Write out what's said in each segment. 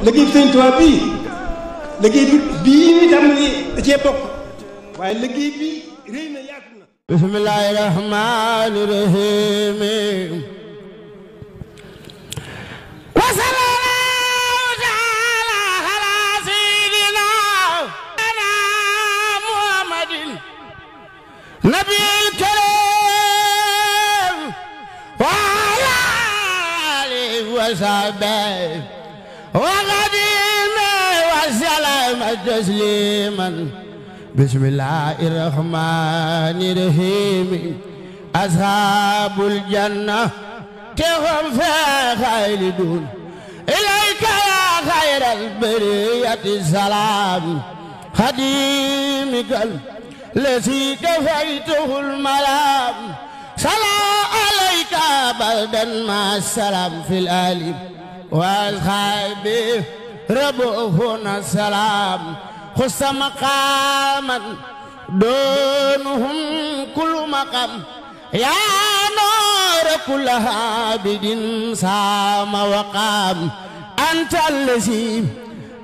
liggéey bi Sëñ Tuubaa bii liggéey bi bii ñu tàmbali da cee bokk waaye liggéey bi rëy na yaatu na. bismillaahi rahmaani rahiim. wa sallallaahu ta'aalaa alaa sayyidinaa Muhammadin nabiyil kariim wa alaa aalihi wa sahbihi wa xadiimihi wa sallama tasliiman. bismillaahi rahmaani rahiim. ashaabul janna tehum fii xaaliduun ilayka yaa xayral bariyati salaam. xadiimikal lazii kafaytuhul malaam. salaa alayka baldan maa salaam fil aali wal xaybi rabbuhuna salaam. خص مقاما دونهم كل مقام يا نور كل عابد سام وقام. أنت الذي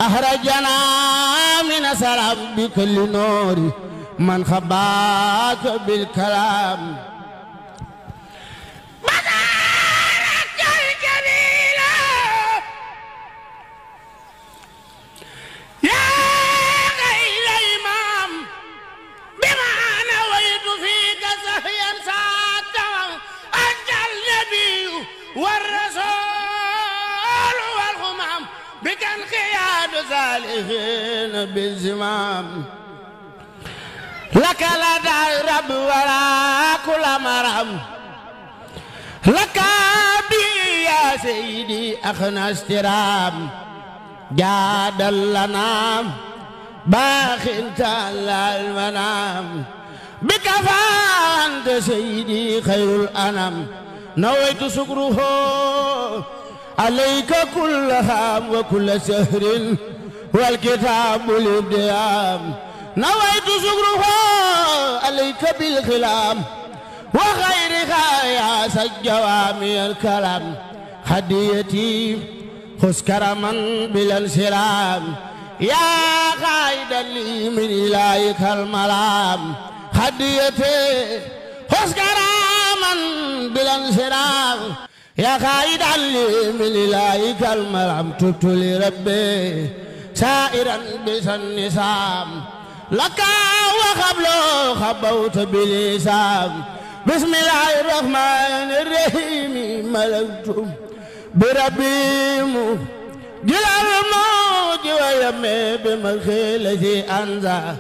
أخرجنا من سراب بكل نور من خباك بالكلام. بالزمام لك لدى رب ولا كل مرام. لك بي يا سيدي أخنا استرام. جاد لنا باخ تعالى المنام. بك فأنت سيدي خير الأنام. نويت شكره عليك كل هام وكل سهر والكتاب الابتهام. نويت شكره عليك بالخلام وغيرها يا سجوامي الكلام. هديتي خذ كرما بلا انسرام يا قائدا لي من إلهك الملام. هديتي خذ كرما بلا انسرام يا قائدا لي من إلهك الملام. تبت لربي سائرا بسن نسام لك وقبل خبوت بلسام. بسم الله الرحمن الرحيم. ملكت بربي جلال الموت ويمي بمخيلتي أنزا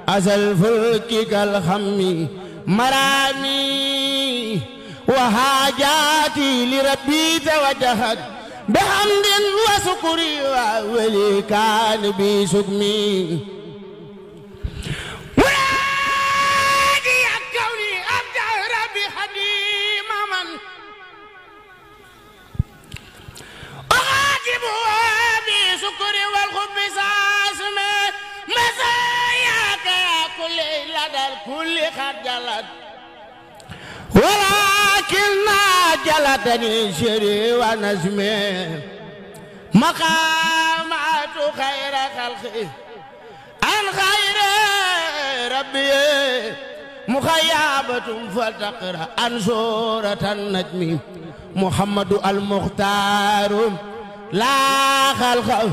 أزل فلك كالخم مرامي وحاجاتي لربي توجهت بحمد وشكري وولي كان بي سكمي. ولادي كوني أبدأ ربي خديم من أخاتم بشكري والحب ساسمي. مساياك يا كل لدى الكل خجلت ولكن جلتني شري ونزمي. مقامات خير خلقي عن خير ربي مخيابة فتقرأ عن سورة النجم. محمد المختار لا خلق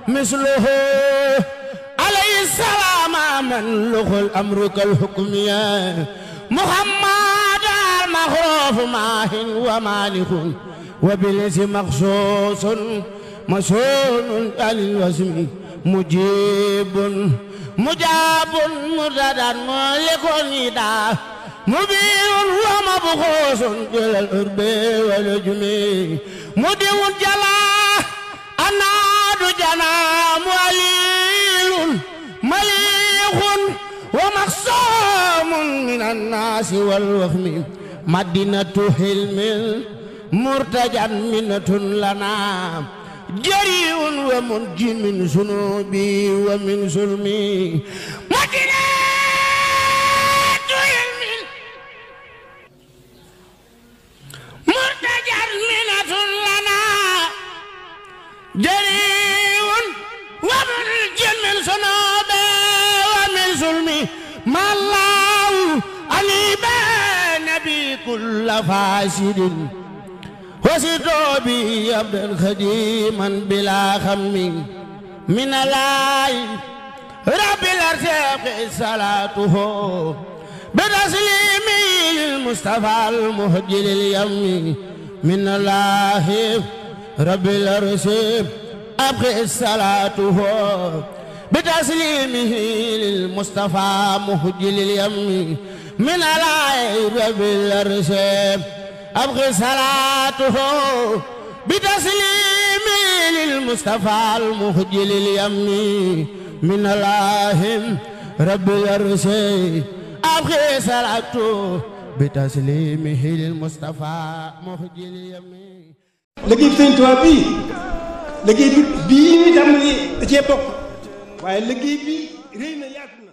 مثله عليه السلام. من له الأمر كالحكمية محمد المخروف ماه ومالك وبالاسم مخصوص مسؤول عن الوسم. مجيب مجاب مردد مالك ندا مبين ومبخوص إلى الأرب والجميع. مدين جلا أناد جنا موليل مليخ ومخصوم من الناس والوهم. مدينة حلم مرتجى منة لنا جريء ومنجي من ذنوبي ومن ظلمي. مدينة حلم مرتجى منة لنا جريء كل فاسد وسطوا بي عبدا خديما بلا خم من الله رب الأرزاق صلاته بتسليمه للمصطفى المهجر اليمين من الله رب الأرزاق أبقي صلاته بتسليمه للمصطفى مهجر اليمين من الله رب الأرزاق أبقي صلاته بتسليمه للمصطفى المهجر اليمين من الله رب الأرزاق أبقي صلاته بتسليمه للمصطفى مهجر اليمين. liggéey bi Sëñ Tuubaa bii liggéey bi bii ñu tàmbali da cee bokk waaye liggéey bi rëy na yaatu na.